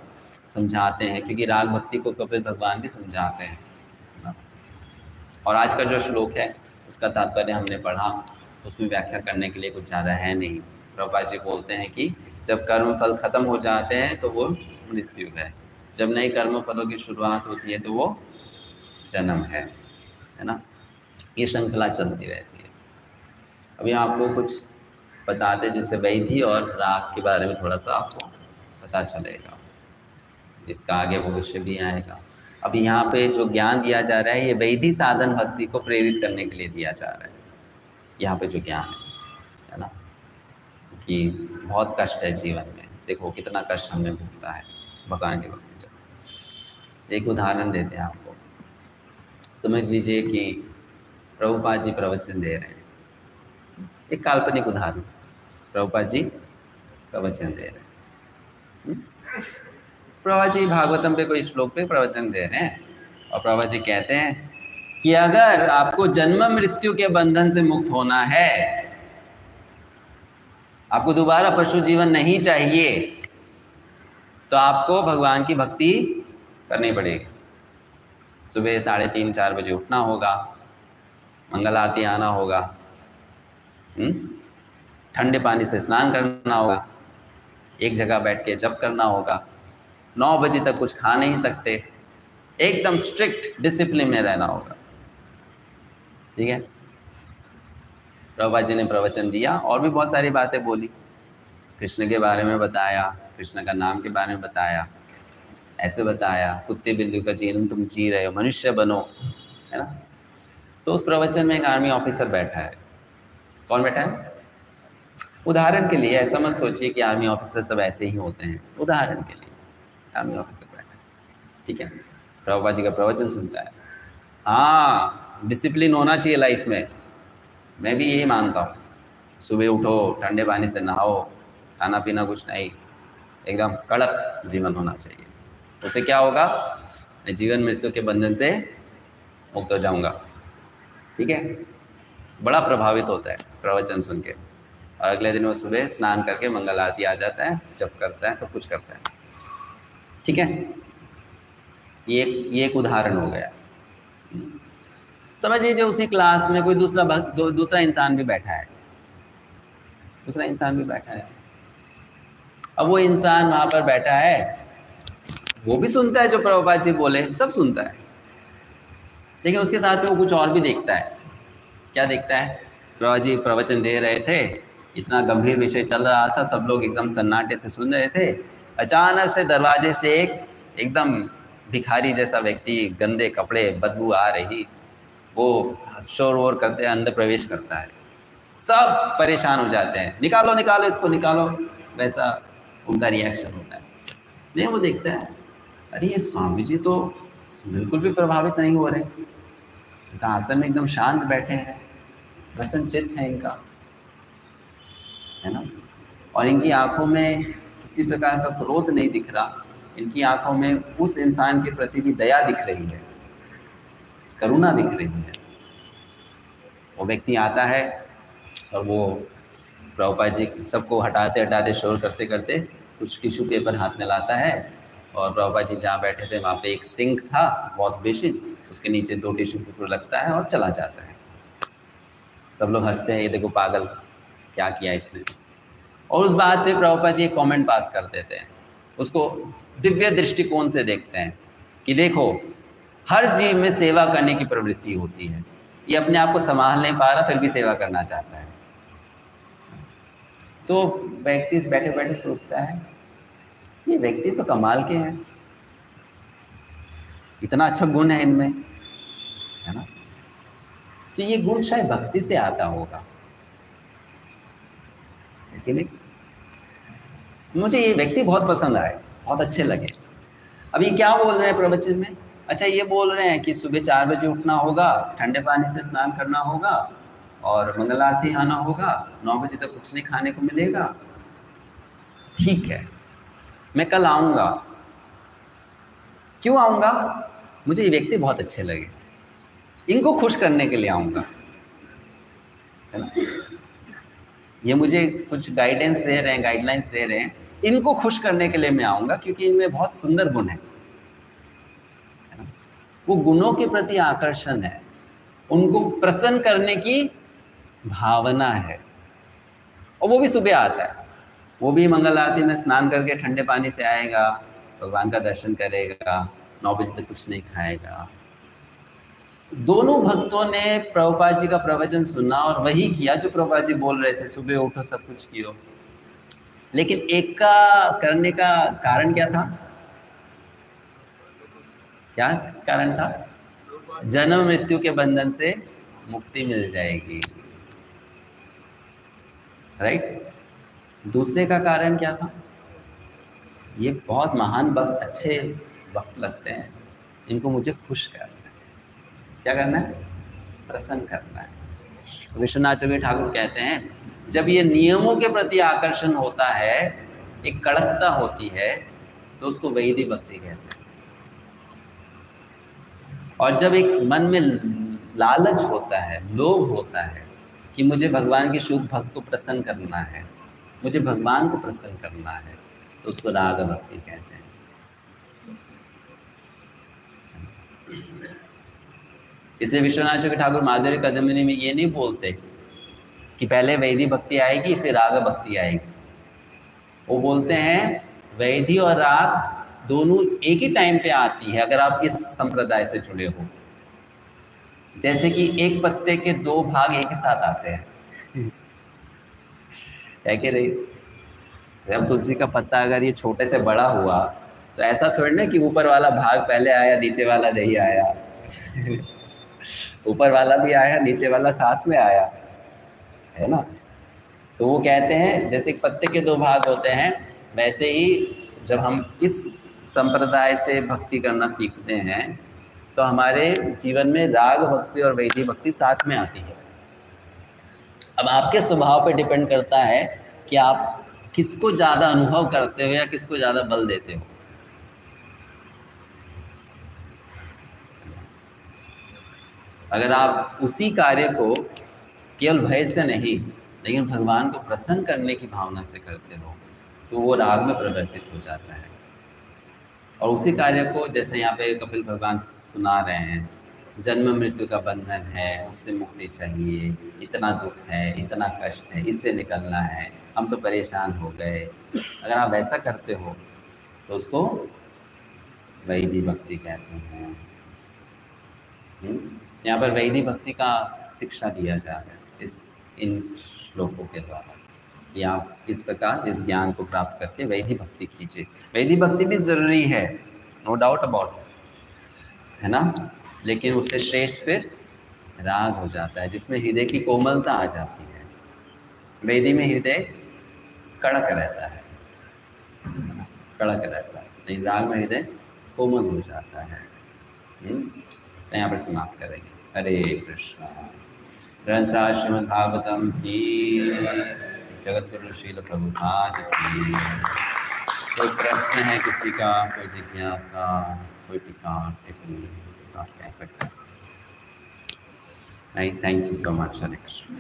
S2: समझाते हैं, क्योंकि राग भक्ति को कपिल भगवान भी समझाते हैं ना। और आज का जो श्लोक है उसका तात्पर्य हमने पढ़ा, उसमें व्याख्या करने के लिए कुछ ज़्यादा है नहीं। प्रभुपाद जी बोलते हैं कि जब कर्म फल खत्म हो जाते हैं तो वो मृत्यु है, जब नए कर्म फलों की शुरुआत होती है तो वो जन्म है ना। ये श्रृंखला चलती रहती है। अभी आपको कुछ बताते जिससे वैधि और राग के बारे में थोड़ा सा आपको पता चलेगा। इसका आगे भविष्य भी आएगा। अब यहाँ पे जो ज्ञान दिया जा रहा है ये वैधि साधन भक्ति को प्रेरित करने के लिए दिया जा रहा है। यहाँ पे जो ज्ञान है ना, कि बहुत कष्ट है जीवन में, देखो कितना कष्ट हमने भुगता है भगवान के भक्ति का। एक उदाहरण देते हैं आपको, समझ लीजिए कि प्रभुपाद जी प्रवचन दे रहे हैं, एक काल्पनिक उदाहरण, प्रभुपाद जी प्रवचन दे रहे हैं। प्रभुपाद जी भागवतम पे कोई श्लोक पे प्रवचन दे रहे हैं और प्रभुपाद जी कहते हैं कि अगर आपको जन्म मृत्यु के बंधन से मुक्त होना है, आपको दोबारा पशु जीवन नहीं चाहिए, तो आपको भगवान की भक्ति करनी पड़ेगी। सुबह 3:30-4 बजे उठना होगा, मंगल आरती आना होगा, ठंडे पानी से स्नान करना होगा, एक जगह बैठ के जप करना होगा, 9 बजे तक कुछ खा नहीं सकते, एकदम स्ट्रिक्ट डिसिप्लिन में रहना होगा। ठीक है, प्रभुपाद जी ने प्रवचन दिया और भी बहुत सारी बातें बोली, कृष्ण के बारे में बताया, कृष्ण का नाम के बारे में बताया, ऐसे बताया कुत्ते बिल्ली का जीवन तुम जी रहे हो, मनुष्य बनो, है ना। तो उस प्रवचन में एक आर्मी ऑफिसर बैठा है। कौन बैठा है? उदाहरण के लिए, ऐसा मत सोचिए कि आर्मी ऑफिसर सब ऐसे ही होते हैं, उदाहरण के लिए आर्मी ऑफिसर बैठा है। ठीक है, प्रभुपाद जी का प्रवचन सुनता है। हाँ, डिसिप्लिन होना चाहिए लाइफ में, मैं भी यही मानता हूँ। सुबह उठो, ठंडे पानी से नहाओ, खाना पीना कुछ नहीं, एकदम कड़क जीवन होना चाहिए। उससे क्या होगा, मैं जीवन मृत्यु के बंधन से मुक्त हो जाऊंगा। ठीक है, बड़ा प्रभावित होता है प्रवचन सुन के, और अगले दिन वो सुबह स्नान करके मंगल आरती आ जाता है, जप करता है, सब कुछ करता है। ठीक है, ये एक उदाहरण हो गया। समझ लीजिए उसी क्लास में कोई दूसरा इंसान भी बैठा है, दूसरा इंसान भी बैठा है। अब वो इंसान वहाँ पर बैठा है, वो भी सुनता है जो प्रभुपाद जी बोले, सब सुनता है, लेकिन उसके साथ में वो कुछ और भी देखता है। क्या देखता है? प्रभुपाद जी प्रवचन दे रहे थे, इतना गंभीर विषय चल रहा था, सब लोग एकदम सन्नाटे से सुन रहे थे। अचानक से दरवाजे से एक एकदम भिखारी जैसा व्यक्ति, गंदे कपड़े, बदबू आ रही, वो शोर वोर करते अंदर प्रवेश करता है। सब परेशान हो जाते हैं, निकालो निकालो इसको, निकालो, वैसा उनका रिएक्शन होता है। नहीं, वो देखता है, अरे ये स्वामी जी तो बिल्कुल भी प्रभावित नहीं हो रहे, इनका आसन में एकदम शांत बैठे हैं, प्रसन्नचित्त है इनका, है ना। और इनकी आंखों में किसी प्रकार का क्रोध नहीं दिख रहा, इनकी आंखों में उस इंसान के प्रति भी दया दिख रही है, करुणा दिख रही है। वो व्यक्ति आता है और वो प्रभुपाद जी सबको हटाते हटाते, शोर करते करते कुछ टिश्यू पेपर हाथ में लाता है, और प्रभुपाद जी जहाँ बैठे थे वहाँ पे एक सिंक था, वॉश बेसिन, उसके नीचे 2 टिश्यू पेपर लगता है और चला जाता है। सब लोग हंसते हैं, ये देखो पागल, क्या किया इसने। और उस बात पे प्रभुपाद जी एक कमेंट पास कर देते हैं, उसको दिव्य दृष्टिकोण से देखते हैं कि देखो, हर जीव में सेवा करने की प्रवृत्ति होती है, ये अपने आप को संभाल नहीं पा रहा, फिर भी सेवा करना चाहता है। तो व्यक्ति बैठे बैठे सोचता है, ये व्यक्ति तो कमाल के हैं, इतना अच्छा गुण है इनमें, है ना। तो ये गुण शायद भक्ति से आता होगा, लेकिन मुझे ये व्यक्ति बहुत पसंद आए, बहुत अच्छे लगे। अब ये क्या बोल रहे हैं प्रवचन में? अच्छा, ये बोल रहे हैं कि सुबह 4 बजे उठना होगा, ठंडे पानी से स्नान करना होगा, और मंगल आरती आना होगा, 9 बजे तक कुछ नहीं खाने को मिलेगा। ठीक है, मैं कल आऊँगा। क्यों आऊँगा? मुझे ये व्यक्ति बहुत अच्छे लगे, इनको खुश करने के लिए आऊँगा, है ना। ये मुझे कुछ गाइडेंस दे रहे हैं, गाइडलाइंस दे रहे हैं, इनको खुश करने के लिए मैं आऊँगा, क्योंकि इनमें बहुत सुंदर गुण है ना। वो गुणों के प्रति आकर्षण है, उनको प्रसन्न करने की भावना है, और वो भी सुबह आता है, वो भी मंगल आरती में स्नान करके ठंडे पानी से आएगा, भगवान का दर्शन करेगा, 9 बजे तक कुछ नहीं खाएगा। दोनों भक्तों ने प्रभुपाद जी का प्रवचन सुना और वही किया जो प्रभुपाद जी बोल रहे थे, सुबह उठो सब कुछ कियो। लेकिन एक का करने का कारण क्या था? क्या कारण था? जन्म मृत्यु के बंधन से मुक्ति मिल जाएगी, राइट। दूसरे का कारण क्या था? ये बहुत महान भक्त, अच्छे भक्त लगते हैं, इनको मुझे खुश करना है। क्या करना है? प्रसन्न करना है। विश्वनाथ चक्रवर्ती ठाकुर कहते हैं जब ये नियमों के प्रति आकर्षण होता है, एक कड़कता होती है, तो उसको वैदिक भक्ति कहते हैं। और जब एक मन में लालच होता है, लोभ होता है कि मुझे भगवान की शुद्ध भक्त को प्रसन्न करना है, मुझे भगवान को प्रसन्न करना है, तो उसको राग भक्ति कहते हैं। इसलिए विश्वनाथ चक्रवर्ती ठाकुर माधुर्य कदम्बिनी में ये नहीं बोलते कि पहले वैदिक भक्ति आएगी फिर राग भक्ति आएगी। वो बोलते हैं वैदिक और राग दोनों एक ही टाइम पे आती है अगर आप इस संप्रदाय से जुड़े हो। जैसे कि एक पत्ते के दो भाग एक ही साथ आते हैं, है कि नहीं? जब तुलसी का पत्ता अगर ये छोटे से बड़ा हुआ तो ऐसा थोड़ी ना कि ऊपर वाला भाग पहले आया नीचे वाला नहीं आया। ऊपर वाला भी आया नीचे वाला साथ में आया, है ना। तो वो कहते हैं जैसे एक पत्ते के दो भाग होते हैं, वैसे ही जब हम इस संप्रदाय से भक्ति करना सीखते हैं तो हमारे जीवन में राग भक्ति और वैदिक भक्ति साथ में आती है। अब आपके स्वभाव पे डिपेंड करता है कि आप किसको ज़्यादा अनुभव करते हो या किसको ज़्यादा बल देते हो। अगर आप उसी कार्य को केवल भय से नहीं लेकिन भगवान को प्रसन्न करने की भावना से करते हो तो वो राग में परिवर्तित हो जाता है। और उसी कार्य को जैसे यहाँ पे कपिल भगवान सुना रहे हैं, जन्म मृत्यु का बंधन है, उससे मुक्ति चाहिए, इतना दुख है, इतना कष्ट है, इससे निकलना है, हम तो परेशान हो गए। अगर आप ऐसा करते हो तो उसको वैदिक भक्ति कहते हैं। यहाँ पर वैदिक भक्ति का शिक्षा दिया जा रहा है इन श्लोकों के द्वारा कि आप इस प्रकार इस ज्ञान को प्राप्त करके वैदिक भक्ति कीजिए। वैदिक भक्ति भी ज़रूरी है, नो डाउट अबाउट, है ना, लेकिन उससे श्रेष्ठ फिर राग हो जाता है जिसमें हृदय की कोमलता आ जाती है। वैदिक में हृदय कड़क रहता है, कड़क रहता है, लेकिन राग में हृदय कोमल हो जाता है। तो यहाँ पर समाप्त करेंगे। हरे कृष्णा। ग्रंथराज श्रीमद् भागवतम की, जगतगुरु श्रील प्रभुपाद की। कोई प्रश्न है किसी का, कोई जिज्ञासा, कोई टिक्का टिप्पणी आप कह सकते हैं। नहीं, thank you so much. Hare Krishna.